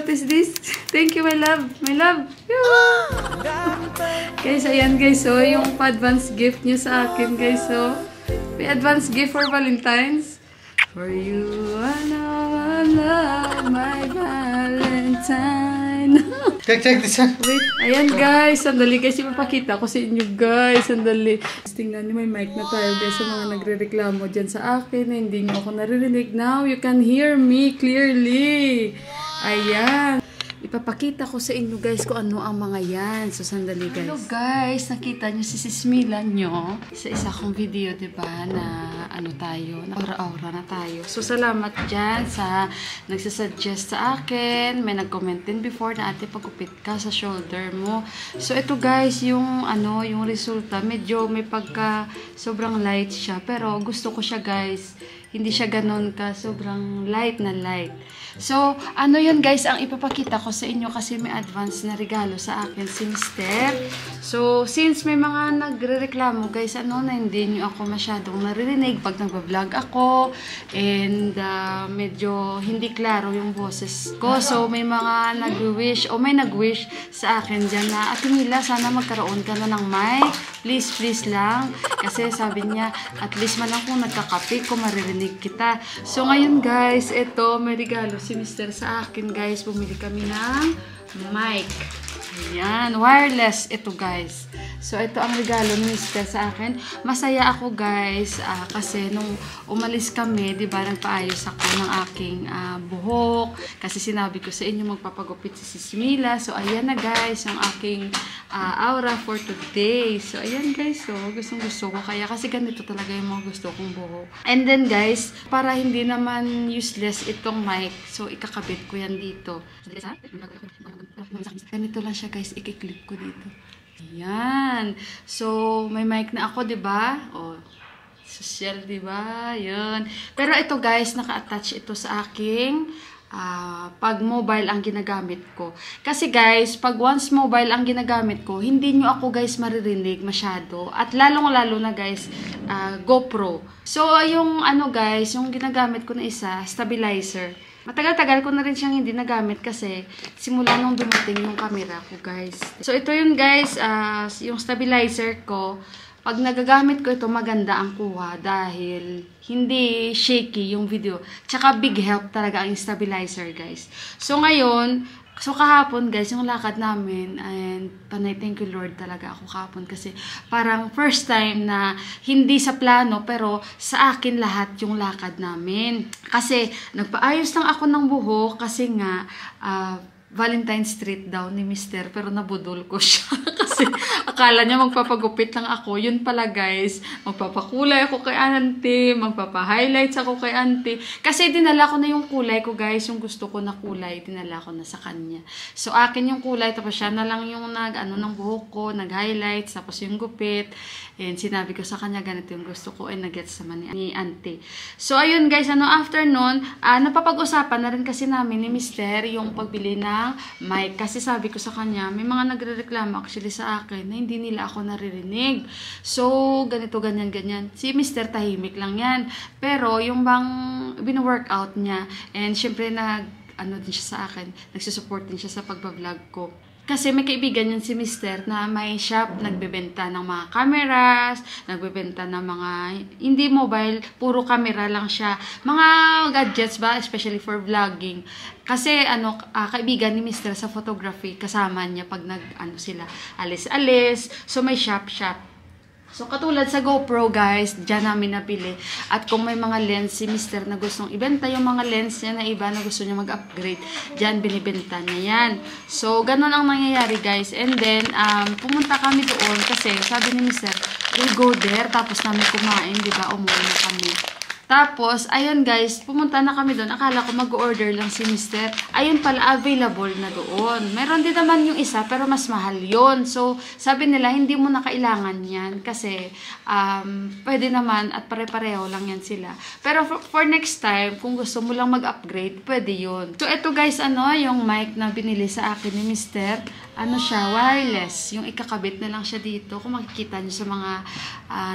what is this? Thank you, my love. My love. Guys, ayan guys. So, yung advance gift niya sa akin guys. So, may advance gift for Valentine's. For you, I love my Valentine. Check this one. Wait, ayan guys. Sandali guys. Ipapakita ko sa inyo guys. Sandali. Tingnan niyo, may mic na tayo guys sa mga nagre-reklamo dyan sa akin na hindi niyo ako naririnig. Now, you can hear me clearly. Ayan. Ipapakita ko sa inyo guys kung ano ang mga yan. So, sandali guys. Hello guys. Nakita nyo si Sismila nyo sa isa kong video, diba? Na ano tayo, na aura-aura na tayo. So, salamat dyan sa nagsasuggest sa akin. May nag-comment din before na ate pagupit ka sa shoulder mo. So, ito guys, yung ano, yung resulta. Medyo may pagka sobrang light siya. Pero gusto ko siya guys. Hindi siya ganun ka. Sobrang light na light. So, ano yun guys, ang ipapakita ko sa inyo kasi may advance na regalo sa akin si Mister. So, since may mga nagre-reklamo guys, ano na hindi nyo ako masyadong naririnig pag nagbablog ako and medyo hindi klaro yung boses ko. So, may mga nag-wish o may nag-wish sa akin dyan na Ate Mila, sana magkaroon ka na ng mic. Please, please lang. Kasi sabi niya, at least man lang kung nagkakape ko, maririnig kita. So, ngayon guys, ito, may regalo si Mister sa akin guys. Bumili kami ng mic. Ayan, wireless ito guys. So, ito ang regalo ni Mister sa akin. Masaya ako guys kasi nung umalis kami, diba, nagpaayos ako ng aking buhok. Kasi sinabi ko sa inyo magpapagupit si Sismila. So, ayan na guys, yung aking aura for today. So, ayan guys, so, gustong-gusto ko. Kaya kasi ganito talaga yung mga gusto kong buhok. And then guys, para hindi naman useless itong mic, so, ikakabit ko yan dito. Ganito lang siya guys, ikiklip ko dito. Ayan. So, may mic na ako, diba? O, social, diba? Yun. Pero ito guys, naka-attach ito sa aking pag mobile ang ginagamit ko. Kasi guys, pag once mobile ang ginagamit ko, hindi nyo ako guys maririnig masyado. At lalong-lalo na guys, GoPro. So, yung ano guys, yung ginagamit ko na isa, stabilizer. Matagal-tagal ko na rin siyang hindi nagamit kasi simula nung dumating yung camera ko, guys. So, ito yun, guys. Yung stabilizer ko, pag nagagamit ko ito, maganda ang kuha dahil hindi shaky yung video. Tsaka big help talaga ang stabilizer, guys. So, ngayon, kahapon, guys, yung lakad namin, and panay, thank you Lord talaga ako kahapon kasi parang first time na hindi sa plano, pero sa akin lahat yung lakad namin. Kasi, nagpaayos lang ako ng buhok kasi nga, Valentine Street daw ni Mister, pero nabudol ko siya kasi akala niya magpapagupit lang ako. Yun pala guys, magpapakulay ako kay auntie, magpapa-highlights ako kay auntie. Kasi dinala ko na yung kulay ko guys, yung gusto ko na kulay, dinala ko na sa kanya. So akin yung kulay, tapos siya na lang yung ng buhok ko, nag-highlights, tapos yung gupit. And sinabi ko sa kanya, ganito yung gusto ko, and nag-gets naman ni auntie. So ayun guys, after nun, napapag-usapan na rin kasi namin ni Mister yung pagbili ng mic. Kasi sabi ko sa kanya, may mga nagre-reklamo actually sa akin na hindi nila ako naririnig. So, ganito, ganyan, ganyan. Si Mister tahimik lang yan. Pero, yung bang bino-workout niya, and syempre din siya sa akin, nagsusupport din siya sa pagbablog ko. Kasi may kaibigan yun si Mister na may shop, nagbebenta ng mga cameras, nagbebenta ng mga, hindi mobile, puro camera lang siya. Mga gadgets ba, especially for vlogging. Kasi, kaibigan ni Mister sa photography, kasama niya pag sila, alis-alis. So, may shop. So, katulad sa GoPro, guys, dyan namin napili. At kung may mga lens si Mister na gustong ibenta, yung mga lens niya na iba na gusto niya mag-upgrade, dyan binibenta niya yan. So, ganun ang nangyayari, guys. And then, pumunta kami doon kasi sabi ni Mister, we'll go there, tapos namin kumain, diba? Umuwi na kami. Tapos, ayun guys, pumunta na kami doon. Akala ko mag-order lang si Mister. Ayun pala, available na doon. Meron din naman yung isa, pero mas mahal yon. So, sabi nila, hindi mo na kailangan yan. Kasi, pwede naman at pare-pareho lang yan sila. Pero for next time, kung gusto mo lang mag-upgrade, pwede yun. So, ito guys, yung mic na binili sa akin ni Mister, siya, wireless. Yung ikakabit na lang siya dito. Kung makikita nyo sa mga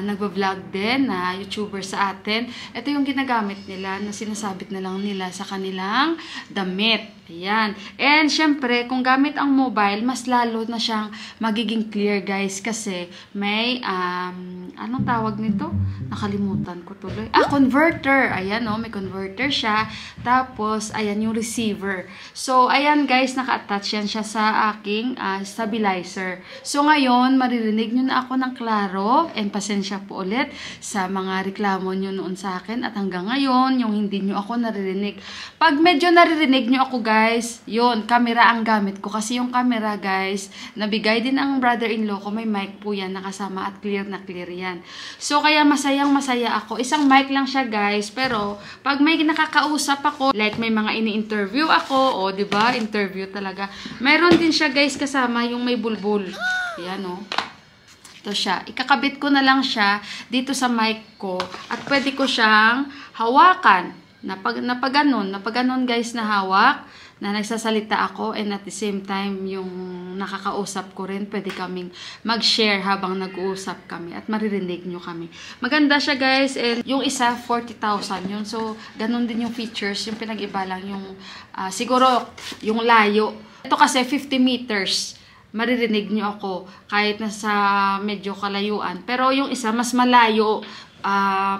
nagbablog din na YouTuber sa atin, ito yung ginagamit nila na sinasabit na lang nila sa kanilang damit. Ayan. And syempre, kung gamit ang mobile, mas lalo na siyang magiging clear, guys. Kasi may, anong tawag nito? Nakalimutan ko tuloy. Converter. Ayan, may converter siya. Tapos, ayan yung receiver. So, ayan, guys, naka-attach yan siya sa aking stabilizer. So, ngayon, maririnig nyo na ako ng klaro. And pasensya po ulit sa mga reklamo nyo noon sa akin. At hanggang ngayon, yung hindi nyo ako naririnig. Pag medyo naririnig nyo ako, guys, yun, camera ang gamit ko. Kasi yung camera, guys, nabigay din ang brother-in-law ko, may mic po yan nakasama at clear na clear yan. So, kaya masayang-masaya ako. Isang mic lang siya, guys, pero pag may nakakausap ako, like may mga ini-interview ako, o, diba, interview talaga. Meron din siya, guys, kasama yung may bulbul. Yan, Ito siya. Ikakabit ko na lang siya dito sa mic ko at pwede ko siyang hawakan. Napaganon guys na hawak, na nagsasalita ako and at the same time yung nakakausap ko rin, pwede kaming mag-share habang nag-uusap kami at maririnig nyo kami. Maganda siya guys, and yung isa 40,000 yun. So, ganun din yung features, yung pinag-iba lang yung siguro yung layo. Ito kasi 50 meters. Maririnig nyo ako kahit nasa medyo kalayuan. Pero yung isa mas malayo,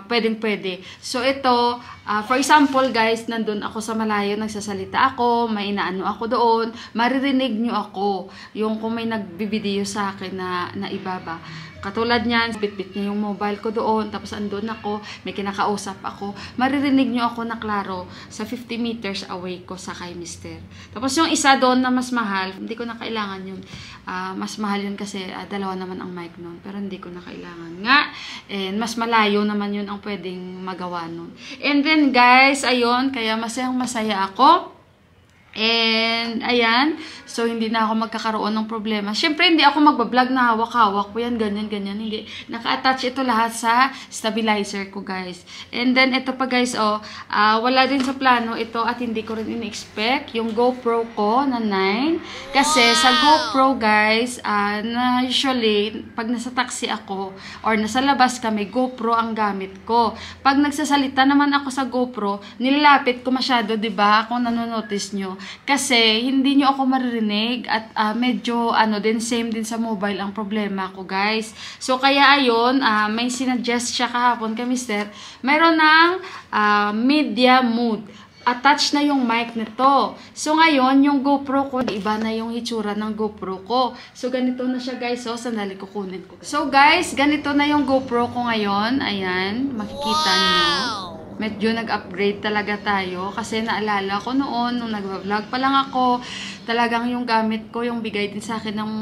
pwedeng-pwede. So, ito, for example, guys, nandun ako sa malayo, nagsasalita ako, may inaano ako doon, maririnig nyo ako. Yung kung may nagbibideyo sa akin na ibaba. Katulad niyan, bit-bit niya yung mobile ko doon, tapos andun ako, may kinakausap ako, maririnig nyo ako na klaro sa 50 meters away ko sa kay Mister. Tapos yung isa doon na mas mahal, hindi ko na kailangan yun. Mas mahal yun kasi dalawa naman ang mic noon, pero hindi ko na kailangan nga. And mas malayo naman yun ang pwedeng magawa nun. And then guys, ayun, kaya masayang masaya ako. And, ayan. So, hindi na ako magkakaroon ng problema. Siyempre, hindi ako magbablog na hawak-hawak ko yan, ganyan. Hindi. Naka-attach ito lahat sa stabilizer ko, guys. And then, ito pa, guys, wala din sa plano ito at hindi ko rin in-expect yung GoPro ko na 9. Kasi, sa GoPro, guys, na usually, pag nasa taxi ako or nasa labas kami, GoPro ang gamit ko. Pag nagsasalita naman ako sa GoPro, nilalapit ko masyado, diba? Kung nanonotice nyo. Kasi hindi nyo ako maririnig at medyo din same din sa mobile ang problema ko, guys. So kaya ayun, may sinuggest siya kahapon kay Mister. Mayroon ng media mode. Attach na yung mic nito. So ngayon, yung GoPro ko, iba na yung hitsura ng GoPro ko. So ganito na siya, guys. So sandali kukunin ko. So guys, ganito na yung GoPro ko ngayon. Ayan, makikita nyo. Medyo nag-upgrade talaga tayo kasi naalala ko noon nung nag-vlog pa lang ako, talagang yung gamit ko, yung bigay din sa akin ng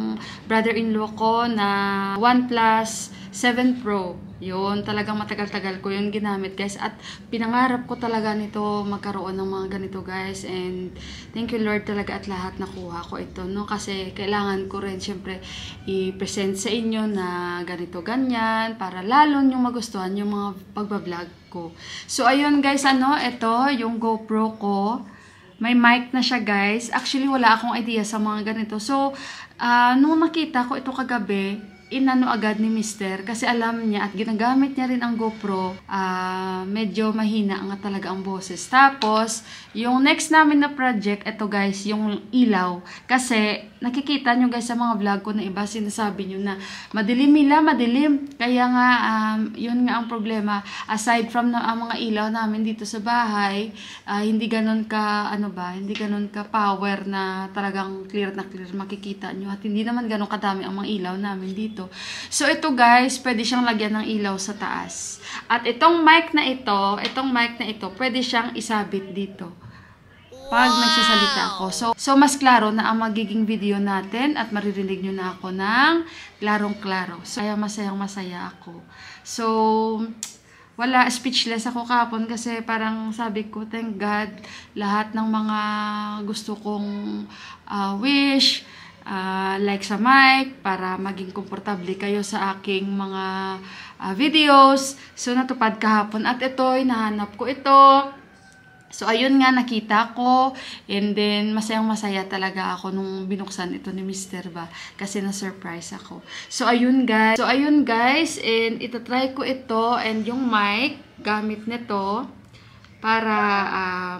brother-in-law ko na OnePlus 7 Pro. Yun, talagang matagal-tagal ko yun ginamit, guys. At pinangarap ko talaga nito magkaroon ng mga ganito, guys. And thank you, Lord, talaga at lahat nakuha ko ito, no? Kasi kailangan ko rin, syempre, i-present sa inyo na ganito, ganyan, para lalo nyo magustuhan yung mga pagbablog ko. So, ayun, guys, ito, yung GoPro ko. May mic na siya, guys. Actually, wala akong idea sa mga ganito. So, nung nakita ko ito kagabi, inano agad ni Mister kasi alam niya at ginagamit niya rin ang GoPro, medyo mahina nga talaga ang boses. Tapos, yung next namin na project, ito guys, yung ilaw. Kasi, nakikita nyo guys sa mga vlog ko na iba, sinasabi nyo na madilim. Kaya nga, yun nga ang problema. Aside from ang mga ilaw namin dito sa bahay, hindi ganun ka, hindi ganun ka power na talagang clear na clear makikita nyo. At hindi naman ganun kadami ang mga ilaw namin dito. So, ito guys, pwede siyang lagyan ng ilaw sa taas. At itong mic na ito, pwede siyang isabit dito pag nagsasalita ako. So mas klaro na ang magiging video natin at maririnig nyo na ako ng klarong-klaro. So, kaya masayang-masaya ako. So, wala, speechless ako kahapon kasi parang sabi ko, thank God, lahat ng mga gusto kong wish, like sa mic, para maging komportable kayo sa aking mga videos. So, natupad kahapon. At ito, hinahanap ko ito. So, ayun nga, nakita ko. And then, masayang-masaya talaga ako nung binuksan ito ni Mister ba. Kasi na-surprise ako. So, ayun guys. And itatry ko ito. And yung mic, gamit nito. para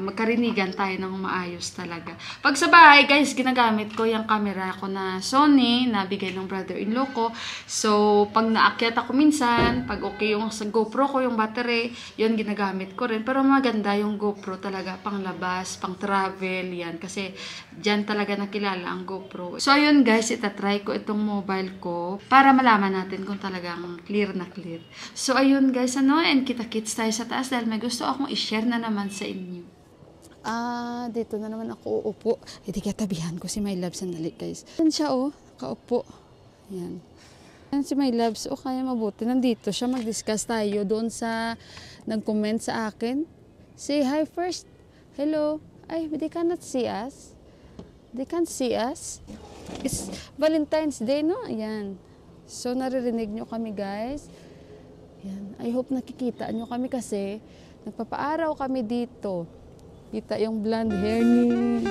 magkarinigan tayo ng maayos talaga. Pag sa bahay, guys, ginagamit ko yung camera ko na Sony na bigay ng brother-in-law ko. So, pag naakyat ako minsan, pag okay yung sa GoPro ko, yung battery, yun ginagamit ko rin. Pero maganda yung GoPro talaga, pang labas, pang travel, yan. Kasi dyan talaga nakilala ang GoPro. So, ayun guys, itatry ko itong mobile ko para malaman natin kung talagang clear na clear. So, ayun guys, and kita-kits tayo sa taas dahil may gusto akong i-share na naman sa inyo. Dito na naman ako uupo. Hindi kaya tabihan ko si My Love. Sandali guys. Yan siya kaupo. Yan. Yan si My Love. So, kaya mabuti. Nandito siya. Mag-discuss tayo doon sa nag-comment sa akin. Say hi first. Hello. Ay, they cannot see us. They can't see us. It's Valentine's Day, no? Ayan. So, naririnig nyo kami guys. Yan. I hope nakikita nyo kami kasi nagpapaaraw kami dito. Kita yung blonde hair ni...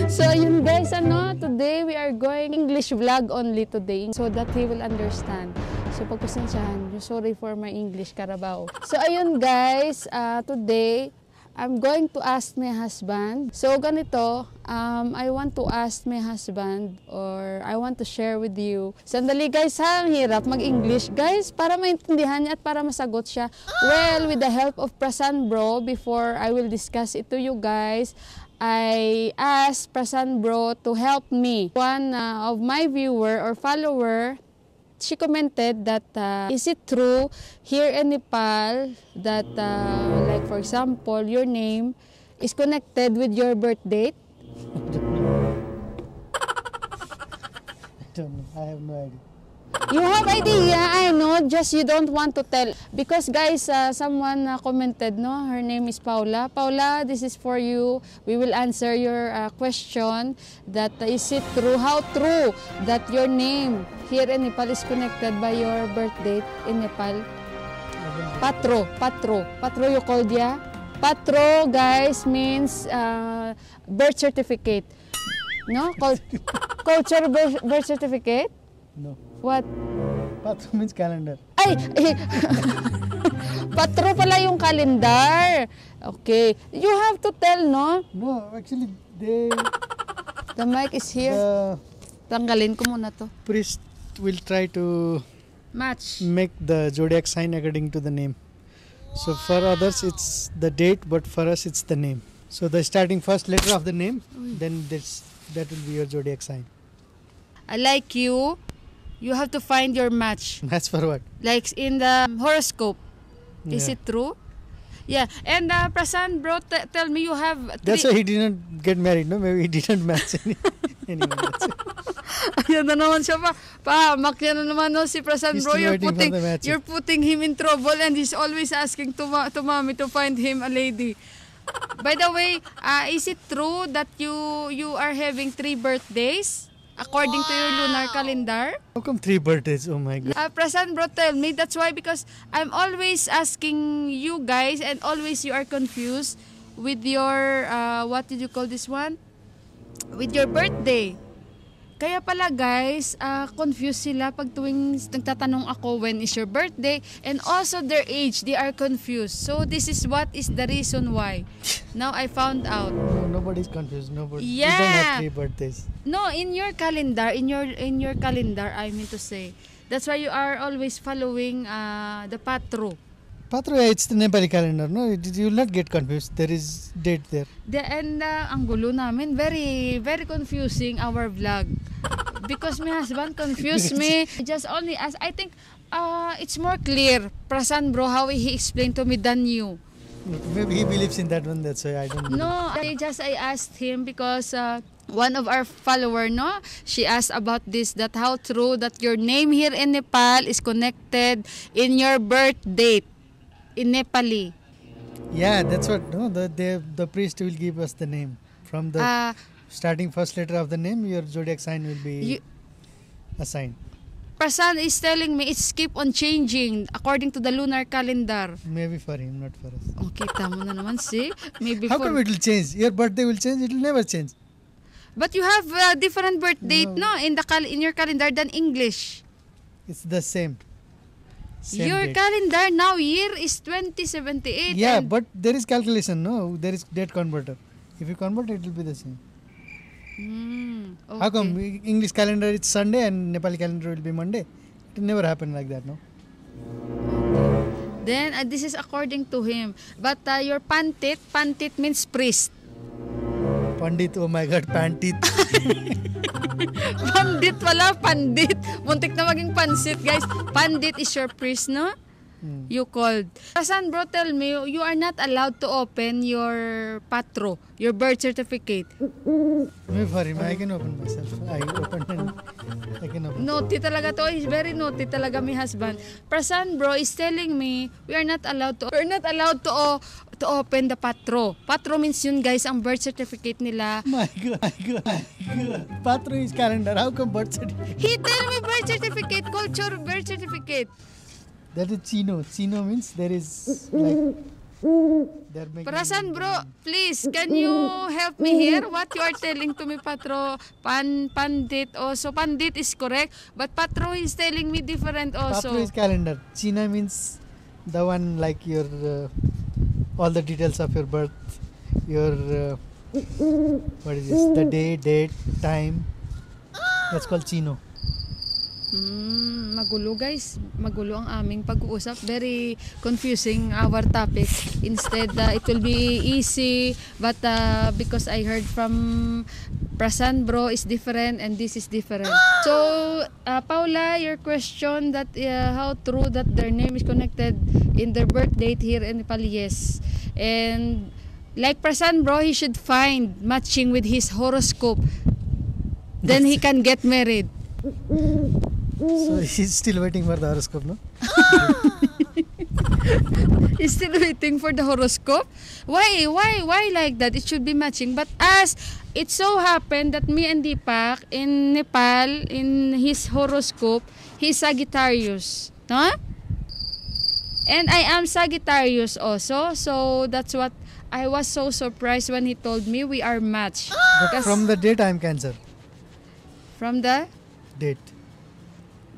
So, yun guys, today we are going English vlog only today so that he will understand. So, pagpasensyahan, sorry for my English, Carabao. So, ayun guys, today, I'm going to ask my husband. So, ganito, I want to ask my husband or I want to share with you. Sandali guys ha, ang hirap mag-English. Guys, para maintindihan niya at para masagot siya. Well, with the help of Prasan Bro, before I will discuss it to you guys, I asked Prasan Bro to help me. One of my viewer or follower, she commented that is it true here in Nepal that like for example your name is connected with your birth date? I don't know. I have no idea. You have idea, I know, just you don't want to tell. Because guys, someone commented, no, her name is Paula. Paula, this is for you. We will answer your question that is it true, how true that your name here in Nepal is connected by your birth date in Nepal? Patro you called ya? Patro, guys, means birth certificate. No? Culture birth certificate? No. What? Patro means calendar. Ay! Patro pala yung calendar. Okay. You have to tell, no? No, actually, The mic is here. Tanggalin ko muna to. Priest will try to Match. make the zodiac sign according to the name. So for others, it's the date, but for us, it's the name. So the starting first letter of the name, then that will be your zodiac sign. I like you. You have to find your match. That's for what? Like in the horoscope. Is Yeah. it true? Yeah. And Prasan bro, tell me you have That's why he didn't get married, no? Maybe he didn't match anyone. That's it. Ayan na naman siya pa. Pahamak yan na naman no, si Prasan He's bro. still waiting for the match. You're putting him in trouble and he's always asking to mommy to find him a lady. By the way, is it true that you are having 3 birthdays? According to your lunar calendar? How come 3 birthdays? Oh my God. Prasan bro, tell me. That's why because I'm always asking you guys and always you are confused with your, what did you call this one? With your birthday. Kaya pala guys, confused sila pag tuwing nagtatanong ako when is your birthday and also their age, they are confused. So this is what is the reason why. Now I found out. No, nobody's confused. Nobody. Yeah. You don't have 3 birthdays. No, in your calendar, in your calendar, I mean to say. That's why you are always following the patro. Patro, it's the Nepali calendar. No, you will not get confused. There is date there. And ang gulo namin, very, very confusing our vlog. Because my husband confused me. Just only as, I think it's more clear, Prasan bro, how he explained to me than you. Maybe he believes in that one. That's why I don't. No, I asked him because one of our follower, no, she asked about this, that how true that your name here in Nepal is connected in your birth date in Nepali. Yeah, that's what. No, the priest will give us the name from the starting first letter of the name. Your zodiac sign will be assigned. Prasan is telling me it's keep on changing according to the lunar calendar. Maybe for him, not for us. Oh, kita mo na naman, see? Maybe How come it will change? Your birthday will change. It will never change. But you have a different birth date, no, in your calendar than English. It's the same. Same Your date. calendar now year is 2078. Yeah, and but there is calculation, no? There is date converter. If you convert, it will be the same. Okay. How come English calendar it's Sunday and Nepali calendar will be Monday? It will never happen like that, no? Then this is according to him. But your pandit means priest. Pandit, oh my God, pantit. Pandit wala, pandit. Muntik na maging pansit, guys. Pandit is your priest, no? You called. Prasan bro, tell me, you are not allowed to open your patro, your birth certificate. Me for him, I can open myself. I open and I can open. Naughty talaga to. He's very naughty talaga, my husband. Prasan bro is telling me we are not allowed to open the patro. Patro means yun, guys, ang birth certificate nila. My God. Patro is calendar. How come birth certificate? He tell me birth certificate, culture birth certificate. That is Chino. Chino means there is like they're making. Prasan bro, please, can you help me here? What you are telling to me, patro, pandit also. Pandit is correct, but patro is telling me different also. Patro is calendar. China means the one like your all the details of your birth, your what is this? The day, date, time. That's called Chino. Magulo, guys. Magulo ang aming pag-uusap. Very confusing our topic. Instead, it will be easy. But because I heard from Prasan bro is different and this is different. So, Paula, your question that how true that their name is connected in their birth date here in Nepal, yes. And like Prasan bro, he should find matching with his horoscope. Then he can get married. So he's still waiting for the horoscope, no? He's still waiting for the horoscope? Why like that? It should be matching. But as it so happened that me and Deepak in Nepal, in his horoscope, he's Sagittarius. Huh? And I am Sagittarius also. So that's what I was so surprised when he told me we are matched. But from the date, I'm Cancer. From the Date.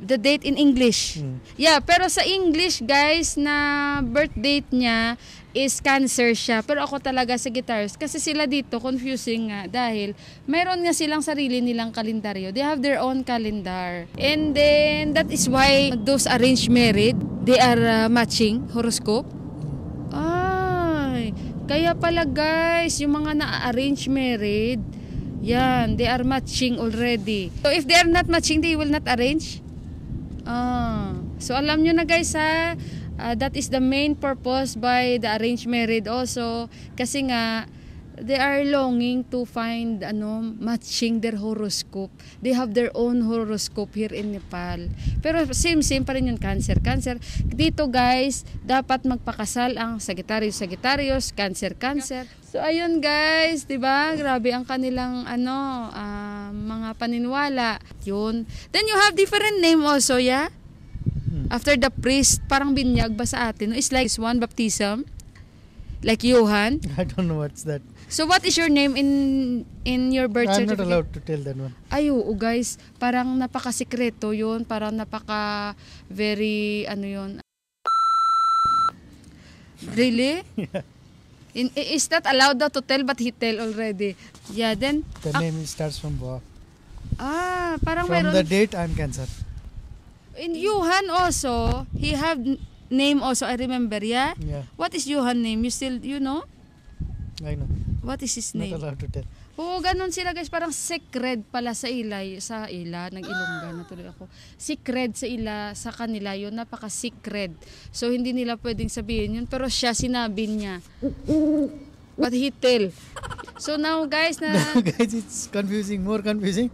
date in English. Yeah, pero sa English, guys, na birth date niya is Cancer siya. Pero ako talaga Sagittarius. Kasi sila dito, confusing nga. Dahil, mayroon nga silang sarili nilang kalendaryo. They have their own calendar. And then, that is why those arranged married, they are matching horoscope. Ay, kaya pala guys, yung mga na-arrange married, yan, they are matching already. So, if they are not matching, they will not arrange? So alam nyo na guys ha, that is the main purpose by the arranged married also, kasi nga they are longing to find matching their horoscope. They have their own horoscope here in Nepal. Pero same pa rin yung Cancer. Dito guys, dapat magpakasal ang Sagittarius, Cancer. So ayun guys, 'di ba? Grabe ang kanilang mga paniniwala. Yun. Then you have different name also, yeah? After the priest, parang binyag ba sa atin? No? It's like one baptism. Like Johan. I don't know what's that. So what is your name in your birth I'm certificate? not allowed to tell that one. Ay, oo guys, parang napaka-sikreto yun, parang very, yun. Really? Yeah. Is that allowed to tell, but he tell already? Yeah, then? The name starts from Boa. Parang From meron. the date, I'm Cancer. In Johan also, he have name also, I remember, yeah? Yeah, What is Johan name? You know? I know. What is his Not name? allowed to tell. Oo, ganun sila guys, parang secret pala sa ila, ng Ilongga, natuloy ako. Secret sa kanila yun, napaka-secret. So, hindi nila pwedeng sabihin yun, pero siya, sinabi niya. But he tell. So now guys, Guys, it's confusing, more confusing.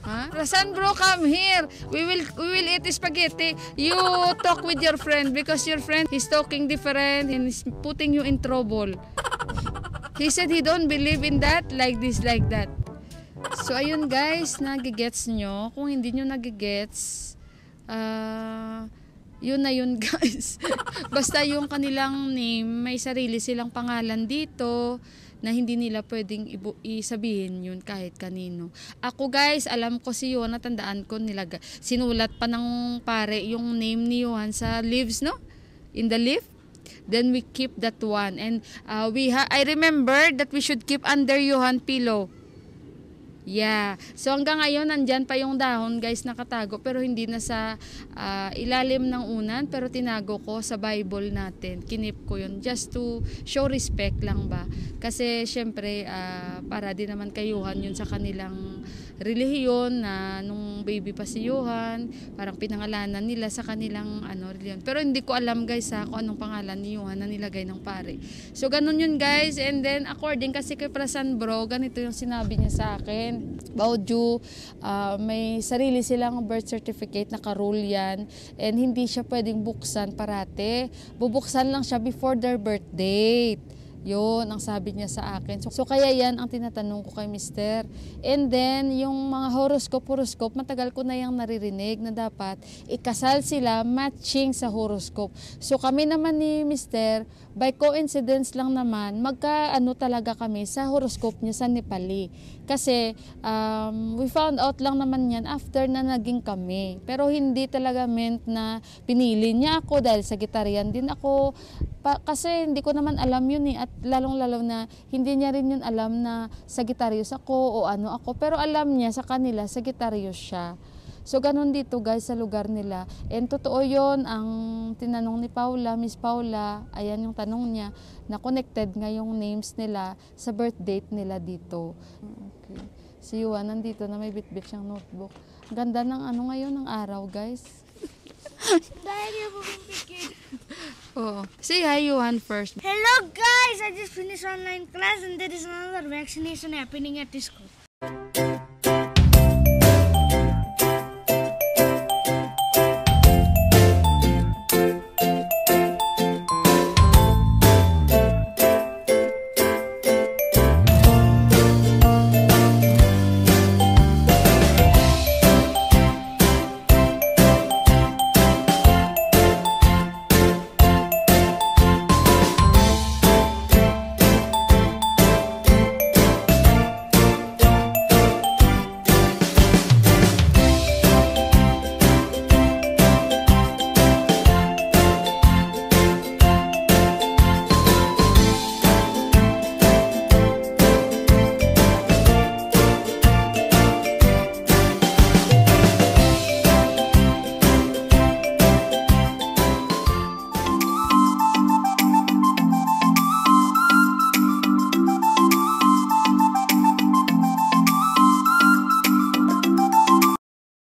huh? Rasan bro, come here. We will eat spaghetti. You talk with your friend because your friend is talking different and is putting you in trouble. He said he don't believe in that, like this, like that. So ayun guys, nagigets nyo. Kung hindi nyo nagigets, Yun na yun guys. Basta yung kanilang name, may sarili silang pangalan dito na hindi nila pwedeng isabihin yun kahit kanino. Ako guys, alam ko si Johan, natandaan ko sinulat pa ng pare yung name ni Johan sa leaves, no? In the leaf. Then we keep that one. And I remember that we should keep under Johan pillow. Yeah. So hanggang ngayon, nandyan pa yung dahon guys nakatago. Pero hindi na sa ilalim ng unan. Pero tinago ko sa Bible natin. Kinip ko yun. Just to show respect lang ba. Kasi syempre, para din naman kay Johan yun sa kanilang relihiyon na nung baby pa si Johan, parang pinangalanan nila sa kanilang relihiyon. Pero hindi ko alam guys kung anong pangalan ni Johan na nilagay ng pare. So ganun yun guys. And then according kasi kay Prasan Bro, ganito yung sinabi niya sa akin. Bauju, may sarili silang birth certificate, naka-rule yan. And hindi siya pwedeng buksan parate. Bubuksan lang siya before their birth date. Yun ang sabi niya sa akin. So kaya yan ang tinatanong ko kay Mister. And then, yung mga horoscope, matagal ko na yung naririnig na dapat ikasal sila matching sa horoscope. So kami naman ni Mister, by coincidence lang naman, talaga kami sa horoscope niya sa Nepali. Kasi we found out lang naman yan after na naging kami. Pero hindi talaga meant na pinili niya ako dahil Sagittarian din ako. Kasi hindi ko naman alam yun at lalong-lalo na hindi niya rin yun alam na Sagittarius ako o ano ako. Pero alam niya sa kanila, Sagittarius siya. So, ganun dito guys sa lugar nila. And totoo yun, ang tinanong ni Paula, Miss Paula, ayan yung tanong niya, na connected nga yung names nila sa birth date nila dito. Okay. Si Yuan, nandito na may bit-bit siyang notebook. Ganda ng ngayon, ng araw guys. Oh, say hi, Johan, first. Hello guys, I just finished online class and there is another vaccination happening at the school.